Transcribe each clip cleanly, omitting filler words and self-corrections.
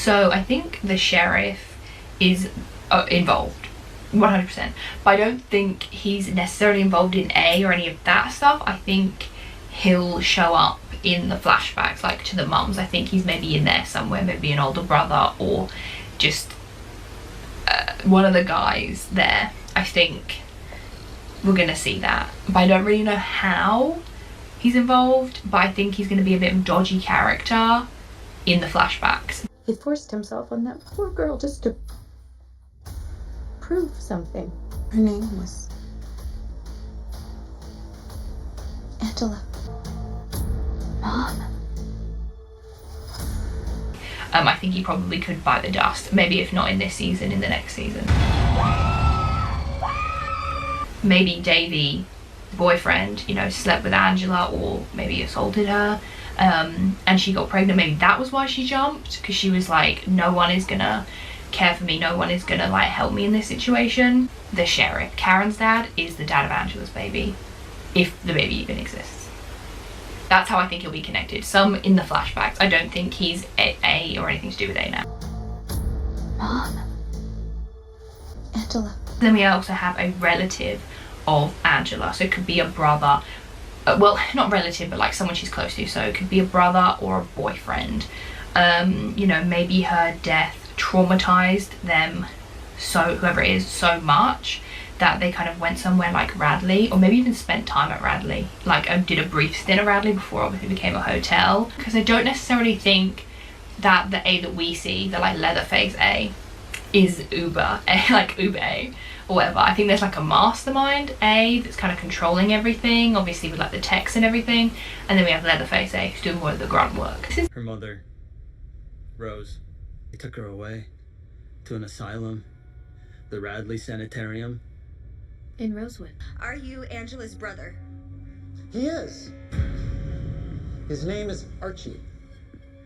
So I think the sheriff is involved 100%, but I don't think he's necessarily involved in A or any of that stuff. I think he'll show up in the flashbacks, like to the mums. I think he's maybe in there somewhere, maybe an older brother or just one of the guys there. I think we're gonna see that, but I don't really know how he's involved, but I think he's gonna be a bit of a dodgy character in the flashbacks. He forced himself on that poor girl just to prove something. Her name was Angela. Mom. I think he probably could bite the dust. Maybe if not in this season, in the next season. Maybe Davey, boyfriend, you know, slept with Angela or maybe assaulted her, and she got pregnant. Maybe that was why she jumped, because she was like, no one is gonna care for me, no one is gonna like help me in this situation. The sheriff, Karen's dad, is the dad of Angela's baby, if the baby even exists. That's how I think he'll be connected. Some in the flashbacks. I don't think he's A or anything to do with A now. Mom. Angela. Then we also have a relative of Angela. So it could be a brother. Well, not relative, but like someone she's close to. So it could be a brother or a boyfriend. You know, maybe her death traumatized them, so whoever it is, so much that they kind of went somewhere like Radley, or maybe even spent time at Radley, like did a brief stint at Radley before obviously it became a hotel. Because I don't necessarily think that the A that we see, the like Leatherface A, is Uber A, like Uber A or whatever. I think there's like a mastermind A that's kind of controlling everything, obviously with like the text and everything, and then we have Leatherface A who's doing more of the grunt work. Her mother, Rose, they took her away to an asylum, the Radley Sanitarium. In Rosewood. Are you Angela's brother? He is. His name is Archie.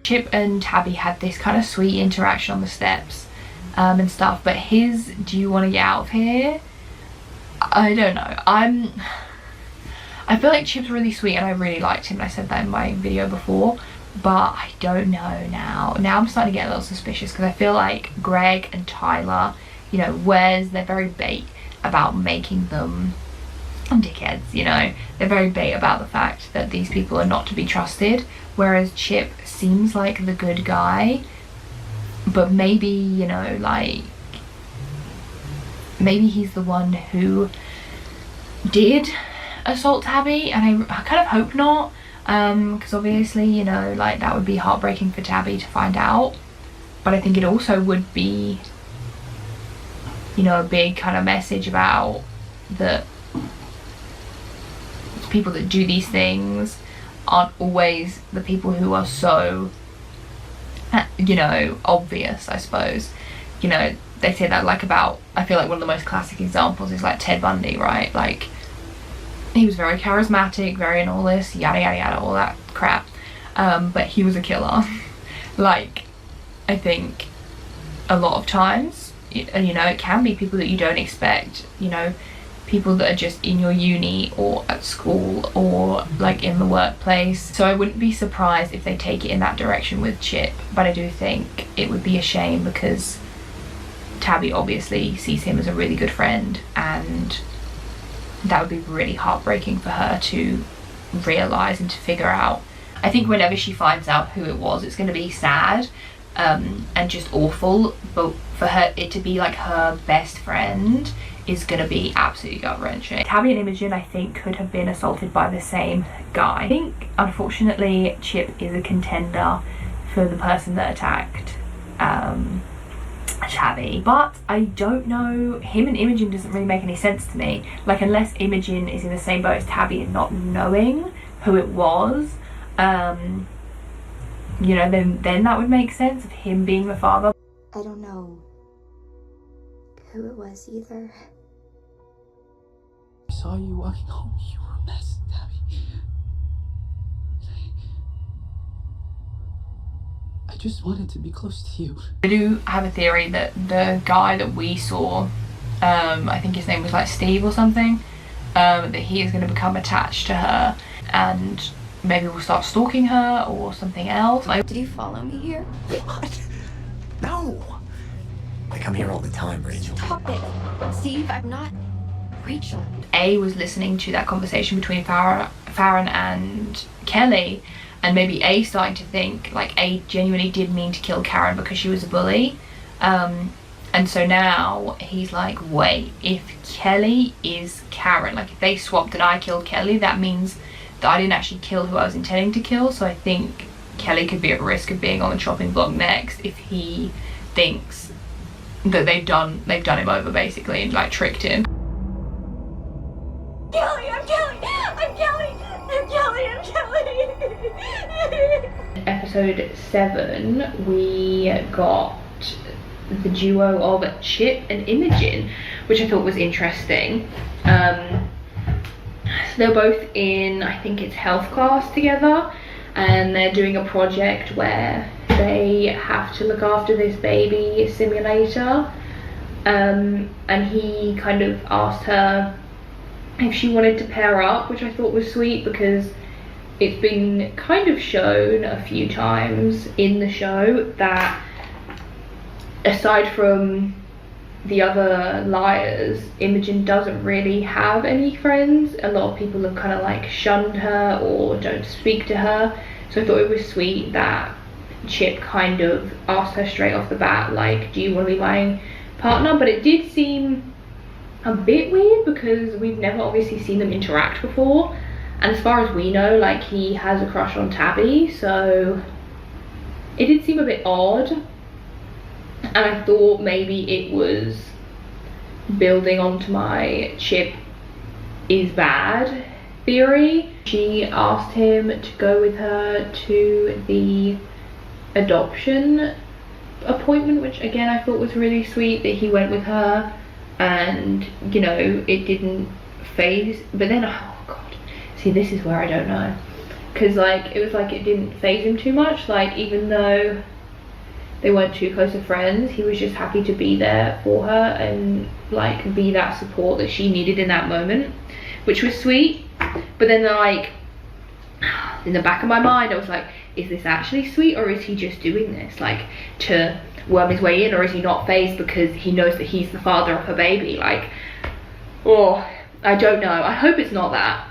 Chip and Tabby had this kind of sweet interaction on the steps and stuff, but his "do you want to get out of here?" I don't know. I feel like Chip's really sweet and I really liked him. I said that in my video before, but I don't know now. Now I'm starting to get a little suspicious because I feel like Greg and Tyler, you know, they're very bait about making them dickheads, you know. They're very bait about the fact that these people are not to be trusted, whereas Chip seems like the good guy, but maybe, you know, like maybe he's the one who did assault Tabby, and I kind of hope not, because obviously, you know, like that would be heartbreaking for Tabby to find out, but I think it also would be, you know, a big kind of message about that people that do these things aren't always the people who are so, you know, obvious, I suppose. You know, they say that like about, I feel like one of the most classic examples is like Ted Bundy, right? Like, he was very charismatic, very in all this, yada yada yada, all that crap, but he was a killer. Like, I think a lot of times, you know, it can be people that you don't expect, you know, people that are just in your uni or at school or like in the workplace. So I wouldn't be surprised if they take it in that direction with Chip, but I do think it would be a shame because Tabby obviously sees him as a really good friend, and that would be really heartbreaking for her to realise and to figure out. I think whenever she finds out who it was, it's going to be sad and just awful, but for it to be like her best friend is going to be absolutely gut-wrenching. Tabby and Imogen, I think, could have been assaulted by the same guy. I think, unfortunately, Chip is a contender for the person that attacked Tabby, but I don't know, him and Imogen doesn't really make any sense to me. Like, unless Imogen is in the same boat as Tabby and not knowing who it was, you know, then that would make sense of him being the father. I don't know who it was either. I saw you walking home. You were a mess, Tabby. I just wanted to be close to you. I do have a theory that the guy that we saw, I think his name was like Steve or something, that he is going to become attached to her and maybe we'll start stalking her or something else. Did you follow me here? What? No. I come here all the time, Rachel. Stop it. Steve, I'm not Rachel. A was listening to that conversation between Farron and Kelly, and maybe A starting to think like A genuinely did mean to kill Karen because she was a bully. And so now he's like, wait, if Kelly is Karen, like if they swapped and I killed Kelly, that means that I didn't actually kill who I was intending to kill. So I think Kelly could be at risk of being on the chopping block next if he thinks that they've done him over basically and like tricked him. Kelly, I'm Kelly! I'm Kelly! I'm Kelly! I'm Kelly! Episode 7, we got the duo of Chip and Imogen, which I thought was interesting. So they're both in, I think it's health class together, and they're doing a project where they have to look after this baby simulator. And he kind of asked her if she wanted to pair up, which I thought was sweet because it's been kind of shown a few times in the show that aside from the other liars, Imogen doesn't really have any friends. A lot of people have kind of like shunned her or don't speak to her. So I thought it was sweet that Chip kind of asked her straight off the bat, like, do you want to be my partner? But it did seem a bit weird because we've never obviously seen them interact before. And as far as we know, like, he has a crush on Tabby. So it did seem a bit odd. And I thought maybe it was building onto my Chip is bad theory. She asked him to go with her to the adoption appointment, which again I thought was really sweet that he went with her, and you know, it didn't phase. But then, oh god, see, this is where I don't know, because like it was like it didn't phase him too much. Like, even though they weren't too close of friends, he was just happy to be there for her and like be that support that she needed in that moment, which was sweet. But then like in the back of my mind I was like, is this actually sweet, or is he just doing this like to worm his way in, or is he not phased because he knows that he's the father of her baby? Like, oh, I don't know. I hope it's not that,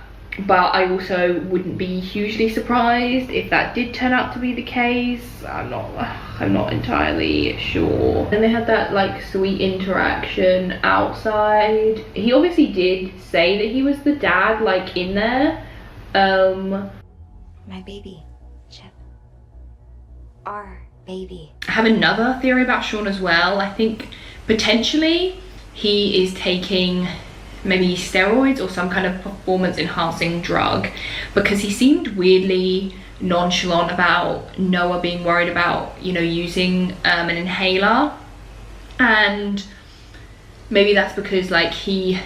but I also wouldn't be hugely surprised if that did turn out to be the case. I'm not entirely sure. And they had that like sweet interaction outside. He obviously did say that he was the dad, like in there. My baby, Chip. Our baby. I have another theory about Sean as well. I think potentially he is taking maybe steroids or some kind of performance enhancing drug, because he seemed weirdly nonchalant about Noah being worried about, you know, using an inhaler. And maybe that's because like he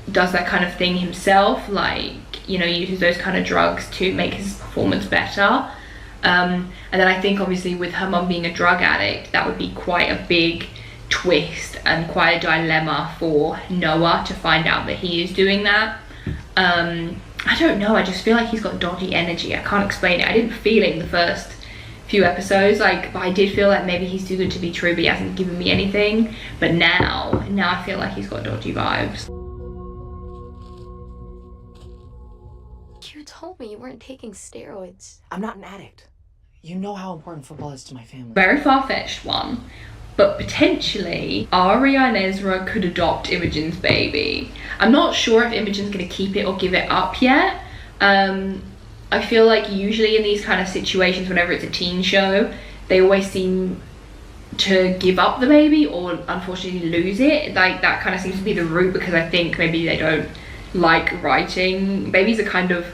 does that kind of thing himself, like, you know, uses those kind of drugs to make his performance better. And then I think obviously with her mum being a drug addict, that would be quite a big twist and quite a dilemma for Noah to find out that he is doing that. I don't know, I just feel like he's got dodgy energy. I can't explain it. I didn't feel it in the first few episodes, like, but I did feel like maybe he's too good to be true, but he hasn't given me anything. But now I feel like he's got dodgy vibes. You told me you weren't taking steroids. I'm not an addict. You know how important football is to my family. Very far-fetched one, but potentially Aria and Ezra could adopt Imogen's baby. I'm not sure if Imogen's gonna keep it or give it up yet. I feel like usually in these kind of situations, whenever it's a teen show, they always seem to give up the baby or unfortunately lose it. Like, that kind of seems to be the route, because I think maybe they don't like writing. Babies are kind of,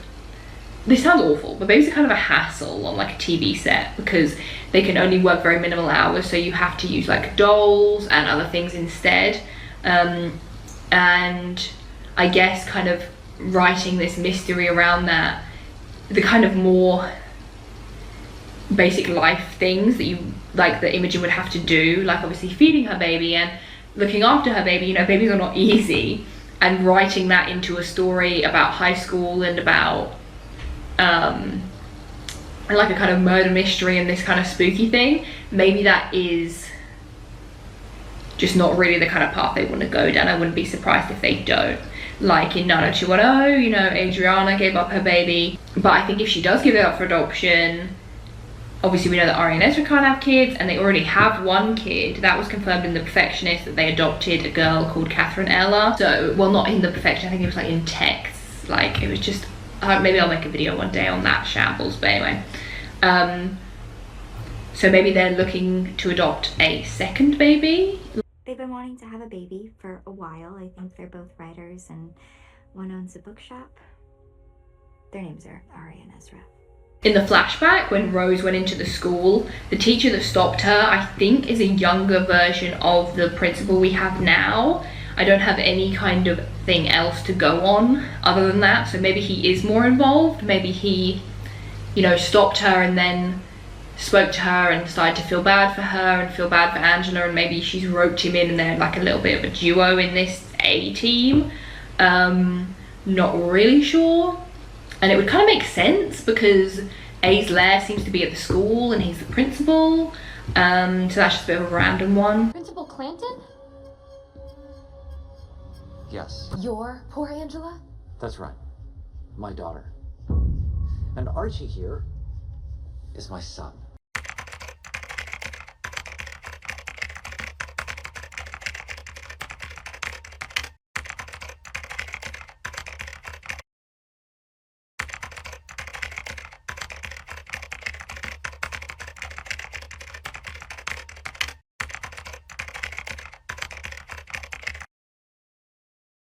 this sounds awful, but babies are kind of a hassle on like a TV set because they can only work very minimal hours, so you have to use like dolls and other things instead. And I guess kind of writing this mystery around that, the kind of more basic life things that you like that Imogen would have to do, like obviously feeding her baby and looking after her baby, you know, babies are not easy, and writing that into a story about high school and about like a kind of murder mystery and this kind of spooky thing, maybe that is just not really the kind of path they want to go down. I wouldn't be surprised if they don't. Like in 90210, you know, Adriana gave up her baby. But I think if she does give it up for adoption, obviously we know that Ari and Ezra can't have kids, and they already have one kid. That was confirmed in The Perfectionist, that they adopted a girl called Catherine Ella. So, well, not in The Perfectionist, I think it was like in texts. Like, it was just, maybe I'll make a video one day on that shambles, but anyway. So maybe they're looking to adopt a second baby. They've been wanting to have a baby for a while. I think they're both writers, and one owns a bookshop. Their names are Ari and Ezra. In the flashback, when Rose went into the school, the teacher that stopped her, I think, is a younger version of the principal we have now. I don't have any kind of thing else to go on other than that, so maybe he is more involved. Maybe he, you know, stopped her and then spoke to her and started to feel bad for her and feel bad for Angela, and maybe she's roped him in and they're like a little bit of a duo in this A team. Not really sure. And it would kind of make sense because A's lair seems to be at the school and he's the principal. So that's just a bit of a random one. Principal Clanton? Yes, Your poor Angela? that's right. My daughter. And Archie here is my son.